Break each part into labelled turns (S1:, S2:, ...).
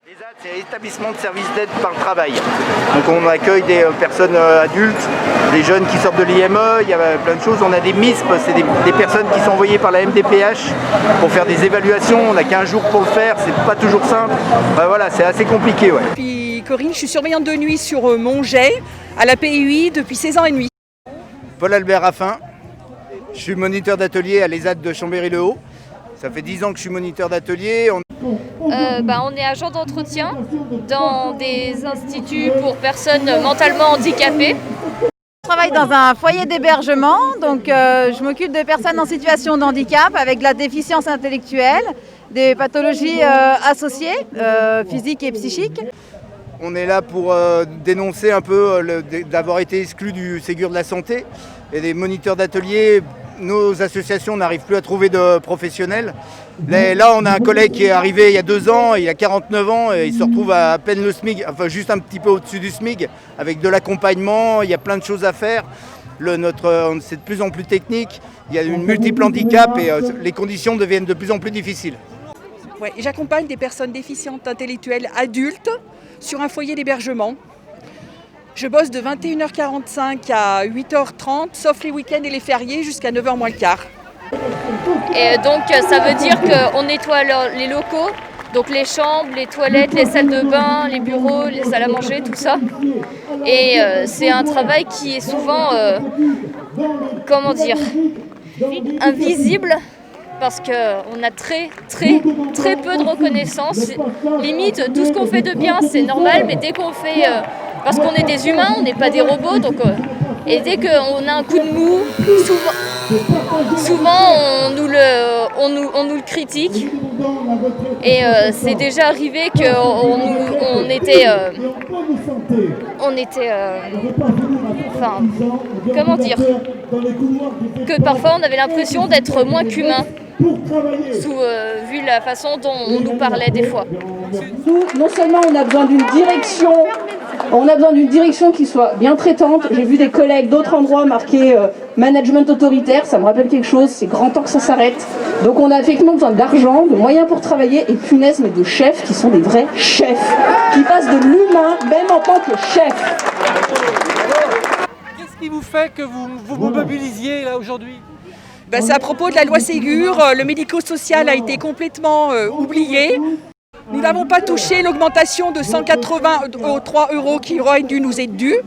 S1: L'ESAT, c'est l'établissement de services d'aide par le travail. Donc on accueille des personnes adultes, des jeunes qui sortent de l'IME, il y a plein de choses. On a des MISP, c'est des personnes qui sont envoyées par la MDPH pour faire des évaluations. On n'a qu'1 jour pour le faire, c'est pas toujours simple. Voilà, c'est assez compliqué. Ouais.
S2: Puis Corinne, je suis surveillante de nuit sur Montget, à la PUI depuis 16 ans et demi.
S1: Paul-Albert Raffin, je suis moniteur d'atelier à l'ESAT de Chambéry-le-Haut. Ça fait 10 ans que je suis moniteur d'atelier.
S3: On est agent d'entretien dans des instituts pour personnes mentalement handicapées.
S4: Je travaille dans un foyer d'hébergement, donc je m'occupe de personnes en situation de handicap avec de la déficience intellectuelle, des pathologies associées, physiques et psychiques.
S1: On est là pour dénoncer un peu d'avoir été exclus du Ségur de la santé. Et les moniteurs d'atelier, nos associations n'arrivent plus à trouver de professionnels. Là, on a un collègue qui est arrivé il y a 2 ans, il a 49 ans, et il se retrouve à peine le SMIC, enfin juste un petit peu au-dessus du SMIC, avec de l'accompagnement, il y a plein de choses à faire. C'est de plus en plus technique, il y a une multiple handicap et les conditions deviennent de plus en plus difficiles.
S2: Ouais, j'accompagne des personnes déficientes intellectuelles adultes sur un foyer d'hébergement. Je bosse de 21h45 à 8h30, sauf les week-ends et les fériés, jusqu'à 9h moins le quart.
S3: Et donc ça veut dire qu'on nettoie les locaux, donc les chambres, les toilettes, les salles de bain, les bureaux, les salles à manger, tout ça. Et c'est un travail qui est souvent, invisible. Parce qu'on a très peu de reconnaissance. Limite, tout ce qu'on fait de bien, c'est normal, mais dès qu'on fait... parce qu'on est des humains, on n'est pas des robots, donc... et dès qu'on a un coup de mou, souvent on nous le critique. Et c'est déjà arrivé qu'on était... que parfois on avait l'impression d'être moins qu'humain. Vu la façon dont on nous parlait des fois.
S5: Nous, non seulement on a besoin d'une direction qui soit bien traitante. J'ai vu des collègues d'autres endroits marquer management autoritaire, ça me rappelle quelque chose, c'est grand temps que ça s'arrête. Donc on a effectivement besoin d'argent, de moyens pour travailler et punaise, mais de chefs qui sont des vrais chefs, qui fassent de l'humain même en tant que chef.
S6: Qu'est-ce qui vous fait que vous vous mobilisiez là aujourd'hui ?
S2: C'est à propos de la loi Ségur, le médico-social a été complètement oublié. Nous n'avons pas touché l'augmentation de 183 € qui aurait dû nous être due.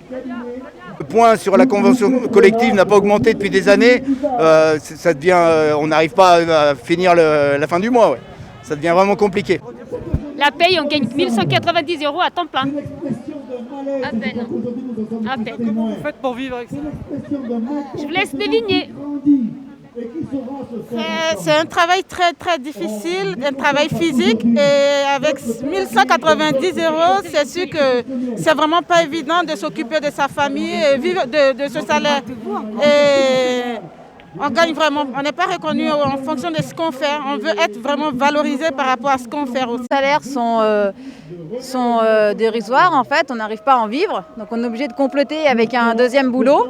S1: Le point sur la convention collective n'a pas augmenté depuis des années. On n'arrive pas à finir la fin du mois. Ouais. Ça devient vraiment compliqué.
S7: La paye, on gagne 1190 € à temps plein.
S3: À peine.
S6: Comment vous faites pour vivre avec ça ?
S7: Je vous laisse deviner.
S8: C'est un travail très difficile, un travail physique, et avec 1190 €, c'est sûr que c'est vraiment pas évident de s'occuper de sa famille et vivre de ce salaire. Et on gagne vraiment, on n'est pas reconnu en fonction de ce qu'on fait, on veut être vraiment valorisé par rapport à ce qu'on fait aussi.
S4: Les salaires sont dérisoires en fait, on n'arrive pas à en vivre, donc on est obligé de compléter avec un deuxième boulot.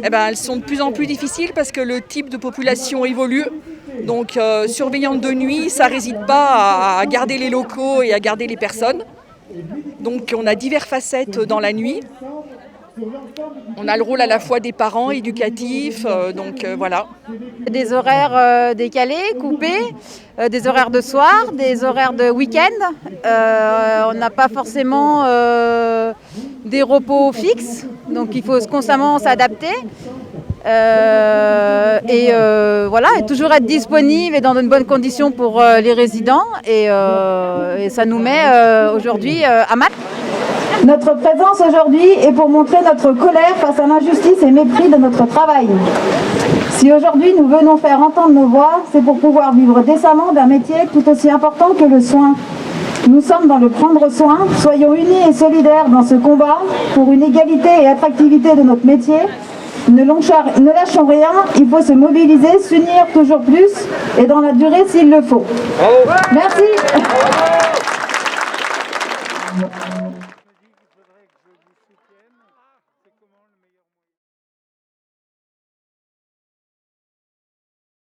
S2: Elles sont de plus en plus difficiles parce que le type de population évolue. Donc surveillante de nuit, ça ne réside pas à garder les locaux et à garder les personnes. Donc on a diverses facettes dans la nuit. On a le rôle à la fois des parents éducatifs, voilà.
S4: Des horaires décalés, coupés, des horaires de soir, des horaires de week-end. On n'a pas forcément des repos fixes, donc il faut constamment s'adapter. Et toujours être disponible et dans de bonnes conditions pour les résidents. Et ça nous met aujourd'hui à mal.
S9: Notre présence aujourd'hui est pour montrer notre colère face à l'injustice et mépris de notre travail. Si aujourd'hui nous venons faire entendre nos voix, c'est pour pouvoir vivre décemment d'un métier tout aussi important que le soin. Nous sommes dans le prendre soin, soyons unis et solidaires dans ce combat pour une égalité et attractivité de notre métier. Ne lâchons rien, il faut se mobiliser, s'unir toujours plus et dans la durée s'il le faut. Merci.